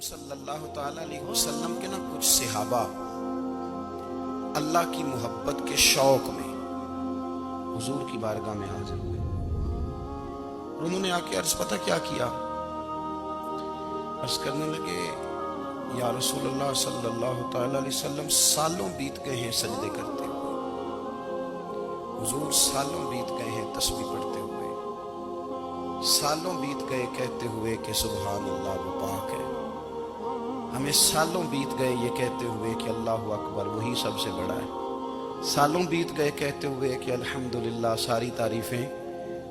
صلی اللہ تعالی علیہ وسلم کے کچھ صحابہ اللہ کی محبت کے شوق میں حضور کی بارگاہ میں حاضر ہوئے اور انہوں نے آ کے عرض پتہ کیا کیا، عرض کرنے لگے یا رسول اللہ صلی اللہ تعالی علیہ وسلم سالوں بیت گئے ہیں سجدے کرتے ہوئے، حضور سالوں بیت گئے ہیں تسبیح پڑھتے ہوئے، سالوں بیت گئے کہتے ہوئے کہ سبحان اللہ وہ پاک ہے، ہمیں سالوں بیت گئے یہ کہتے ہوئے کہ اللہ اکبر وہی سب سے بڑا ہے، سالوں بیت گئے کہتے ہوئے کہ الحمدللہ ساری تعریفیں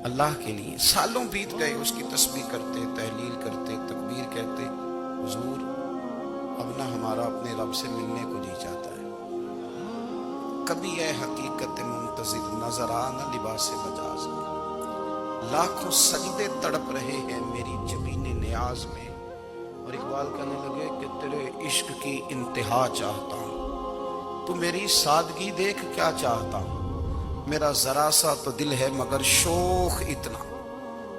اللہ کے لیے، سالوں بیت گئے اس کی تسبیح کرتے، تحلیل کرتے، تکبیر کہتے، حضور اب نہ ہمارا اپنے رب سے ملنے کو جی چاہتا ہے، کبھی اے حقیقت منتظر نظر آنا لباس مجاز میں، لاکھوں سجدے تڑپ رہے ہیں میری جبین نیاز میں، اور اقبال کہنے لگے کہ تیرے عشق کی انتہا چاہتا ہوں، تو میری سادگی دیکھ کیا چاہتا ہوں، میرا ذرا سا تو دل ہے مگر شوخ اتنا،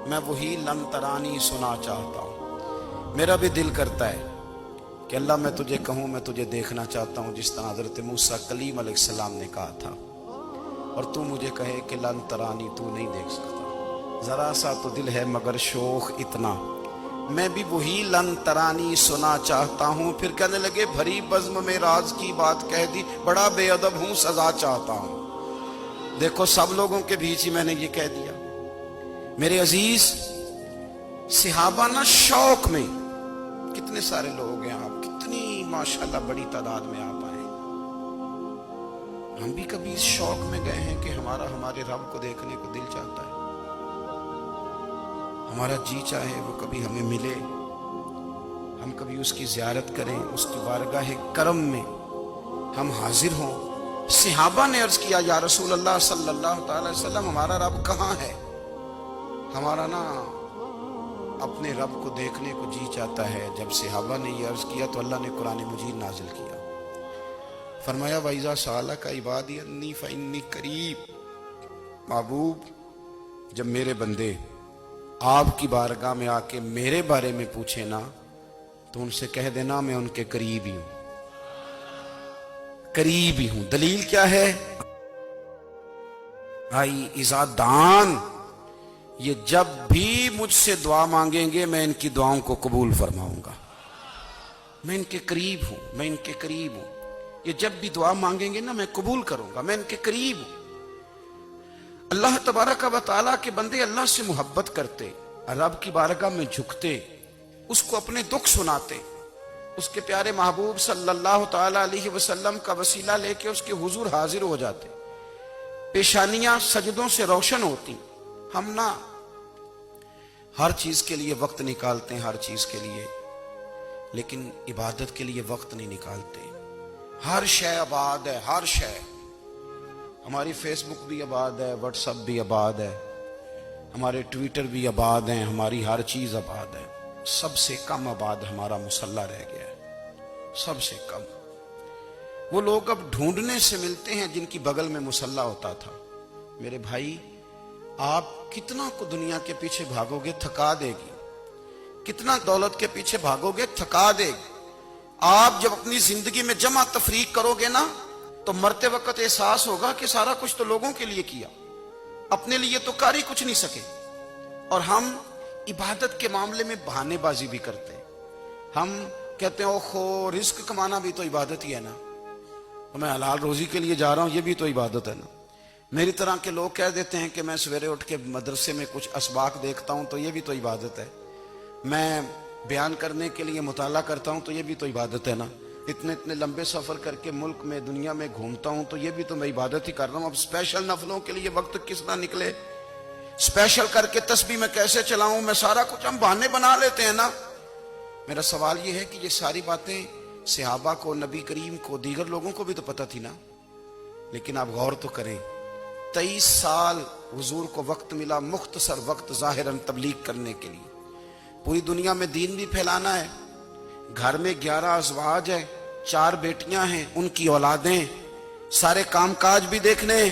میں وہی لن ترانی سنا چاہتا ہوں، میرا بھی دل کرتا ہے کہ اللہ میں تجھے کہوں میں تجھے دیکھنا چاہتا ہوں جس طرح حضرت موسیٰ کلیم علیہ السلام نے کہا تھا، اور تو مجھے کہے کہ لن ترانی تو نہیں دیکھ سکتا، ذرا سا تو دل ہے مگر شوخ اتنا، میں بھی وہی لن ترانی سنا چاہتا ہوں، پھر کہنے لگے بھری بزم میں راز کی بات کہہ دی، بڑا بے ادب ہوں سزا چاہتا ہوں، دیکھو سب لوگوں کے بیچ ہی میں نے یہ کہہ دیا۔ میرے عزیز صحابہ نا شوق میں، کتنے سارے لوگ ہیں آپ، کتنی ماشاءاللہ بڑی تعداد میں آپ آئے، ہم بھی کبھی اس شوق میں گئے ہیں کہ ہمارے رب کو دیکھنے کو دل چاہتا ہے، ہمارا جی چاہے وہ کبھی ہمیں ملے، ہم کبھی اس کی زیارت کریں، اس کی بارگاہ کرم میں ہم حاضر ہوں۔ صحابہ نے عرض کیا یا رسول اللہ صلی اللہ تعالی وسلم ہمارا رب کہاں ہے، ہمارا نا اپنے رب کو دیکھنے کو جی چاہتا ہے۔ جب صحابہ نے یہ عرض کیا تو اللہ نے قرآن مجید نازل کیا، فرمایا وَإِذَا سَأَلَكَ عِبَادِي عَنِّي فَإِنِّي قَرِيبٌ، محبوب جب میرے بندے آپ کی بارگاہ میں آ کے میرے بارے میں پوچھے نا تو ان سے کہہ دینا میں ان کے قریب ہی ہوں، قریب ہی ہوں۔ دلیل کیا ہے؟ بھائی اذا دان، یہ جب بھی مجھ سے دعا مانگیں گے میں ان کی دعاؤں کو قبول فرماؤں گا، میں ان کے قریب ہوں، میں ان کے قریب ہوں، یہ جب بھی دعا مانگیں گے نا میں قبول کروں گا، میں ان کے قریب ہوں۔ اللہ تبارک و تعالیٰ کے بندے اللہ سے محبت کرتے، رب کی بارگاہ میں جھکتے، اس کو اپنے دکھ سناتے، اس کے پیارے محبوب صلی اللہ تعالی علیہ وسلم کا وسیلہ لے کے اس کے حضور حاضر ہو جاتے، پیشانیاں سجدوں سے روشن ہوتی۔ ہم نہ ہر چیز کے لیے وقت نکالتے ہیں، ہر چیز کے لیے، لیکن عبادت کے لیے وقت نہیں نکالتے۔ ہر شے آباد ہے، ہر شے، ہماری فیس بک بھی آباد ہے، واٹس ایپ بھی آباد ہے، ہمارے ٹویٹر بھی آباد ہیں، ہماری ہر چیز آباد ہے، سب سے کم آباد ہمارا مصلی رہ گیا ہے، سب سے کم۔ وہ لوگ اب ڈھونڈنے سے ملتے ہیں جن کی بغل میں مصلی ہوتا تھا۔ میرے بھائی آپ کتنا کو دنیا کے پیچھے بھاگو گے تھکا دے گی، کتنا دولت کے پیچھے بھاگو گے تھکا دے گی، آپ جب اپنی زندگی میں جمع تفریق کرو گے نا تو مرتے وقت احساس ہوگا کہ سارا کچھ تو لوگوں کے لیے کیا، اپنے لیے تو کر ہی کچھ نہیں سکے۔ اور ہم عبادت کے معاملے میں بہانے بازی بھی کرتے ہیں، ہم کہتے ہیں اوہو رزق کمانا بھی تو عبادت ہی ہے نا، میں حلال روزی کے لیے جا رہا ہوں یہ بھی تو عبادت ہے نا۔ میری طرح کے لوگ کہہ دیتے ہیں کہ میں سویرے اٹھ کے مدرسے میں کچھ اسباق دیکھتا ہوں تو یہ بھی تو عبادت ہے، میں بیان کرنے کے لیے مطالعہ کرتا ہوں تو یہ بھی تو عبادت ہے نا، اتنے لمبے سفر کر کے ملک میں دنیا میں گھومتا ہوں تو یہ بھی تو میں عبادت ہی کر رہا ہوں۔ اب اسپیشل نفلوں کے لیے وقت کس طرح نکلے، اسپیشل کر کے تسبیح میں کیسے چلاؤں، میں سارا کچھ ہم بہانے بنا لیتے ہیں نا۔ میرا سوال یہ ہے کہ یہ ساری باتیں صحابہ کو، نبی کریم کو، دیگر لوگوں کو بھی تو پتہ تھی نا، لیکن آپ غور تو کریں 23 سال حضور کو وقت ملا، مختصر وقت ظاہراً تبلیغ کرنے کے لیے، پوری دنیا میں دین بھی پھیلانا ہے، گھر میں 11 ازواج ہیں، 4 بیٹیاں ہیں، ان کی اولادیں، سارے کام کاج بھی دیکھنے ہیں،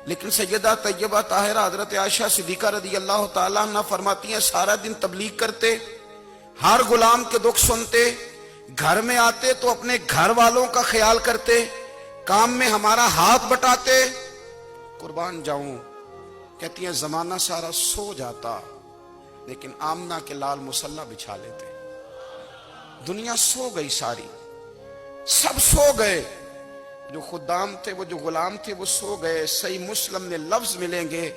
لیکن سیدہ طیبہ طاہرہ حضرت عائشہ صدیقہ رضی اللہ تعالیٰ عنہ فرماتی ہیں سارا دن تبلیغ کرتے، ہر غلام کے دکھ سنتے، گھر میں آتے تو اپنے گھر والوں کا خیال کرتے، کام میں ہمارا ہاتھ بٹاتے۔ قربان جاؤں، کہتی ہیں زمانہ سارا سو جاتا لیکن آمنہ کے لال مصلی بچھا لیتے۔ دنیا سو گئی، ساری سب سو گئے، جو خدام تھے، وہ جو غلام تھے، وہ سو گئے۔ صحیح مسلم میں لفظ ملیں گے،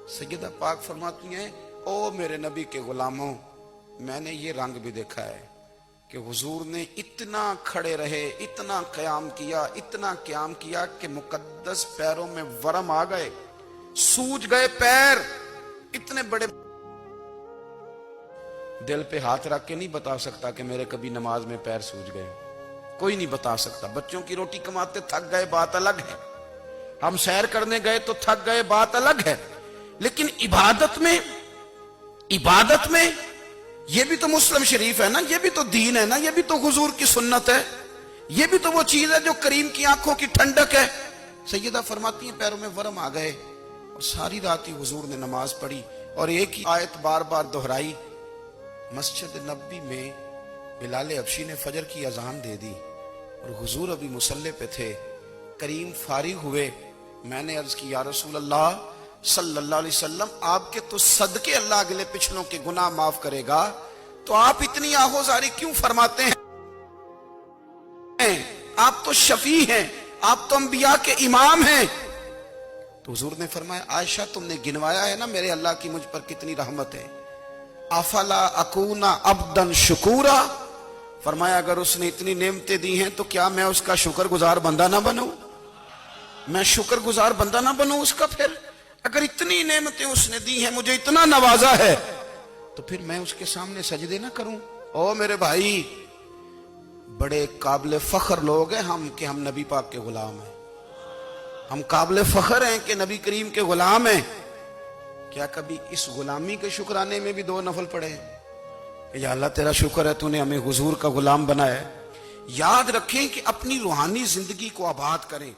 سیدہ پاک فرماتی ہیں او میرے نبی کے غلاموں، میں نے یہ رنگ بھی دیکھا ہے کہ حضور نے اتنا کھڑے رہے، اتنا قیام کیا، اتنا قیام کیا کہ مقدس پیروں میں ورم آ گئے، سوج گئے پیر اتنے بڑے۔ دل پہ ہاتھ رکھ کے نہیں بتا سکتا کہ میرے کبھی نماز میں پیر سوج گئے، کوئی نہیں بتا سکتا۔ بچوں کی روٹی کماتے تھک گئے، بات الگ ہے، ہم سیر کرنے گئے تو تھک گئے، بات الگ ہے، لیکن عبادت میں یہ بھی تو مسلم شریف ہے نا، یہ بھی تو دین ہے نا، یہ بھی تو حضور کی سنت ہے، یہ بھی تو وہ چیز ہے جو کریم کی آنکھوں کی ٹھنڈک ہے۔ سیدہ فرماتی ہیں پیروں میں ورم آ گئے، اور ساری رات ہی حضور نے نماز پڑھی اور ایک ہی آیت بار بار دہرائی۔ مسجد نبوی میں بلال حبشی نے فجر کی اذان دے دی اور حضور ابھی مصلی پہ تھے، کریم فارغ ہوئے۔ میں نے عرض کی یا رسول اللہ صلی اللہ علیہ وسلم، آپ کے تو صدقے اللہ اگلے پچھلوں کے گناہ معاف کرے گا، تو آپ اتنی آہوزاری کیوں فرماتے ہیں؟ آپ تو شفیع ہیں، آپ تو انبیاء کے امام ہیں۔ تو حضور نے فرمایا عائشہ تم نے گنوایا ہے نا میرے اللہ کی مجھ پر کتنی رحمت ہے، افلا اکون عبدا شکورا، فرمایا اگر اس نے اتنی نعمتیں دی ہیں تو کیا میں اس کا شکر گزار بندہ نہ بنوں؟ میں شکر گزار بندہ نہ بنوں اس کا؟ پھر اگر اتنی نعمتیں اس نے دی ہیں، مجھے اتنا نوازا ہے، تو پھر میں اس کے سامنے سجدے نہ کروں؟ او میرے بھائی، بڑے قابل فخر لوگ ہیں ہم کہ ہم نبی پاک کے غلام ہیں، ہم قابل فخر ہیں کہ نبی کریم کے غلام ہیں۔ کیا کبھی اس غلامی کے شکرانے میں بھی دو نفل پڑھے کہ یا اللہ تیرا شکر ہے تو نے ہمیں حضور کا غلام بنایا ہے؟ یاد رکھیں کہ اپنی روحانی زندگی کو آباد کریں۔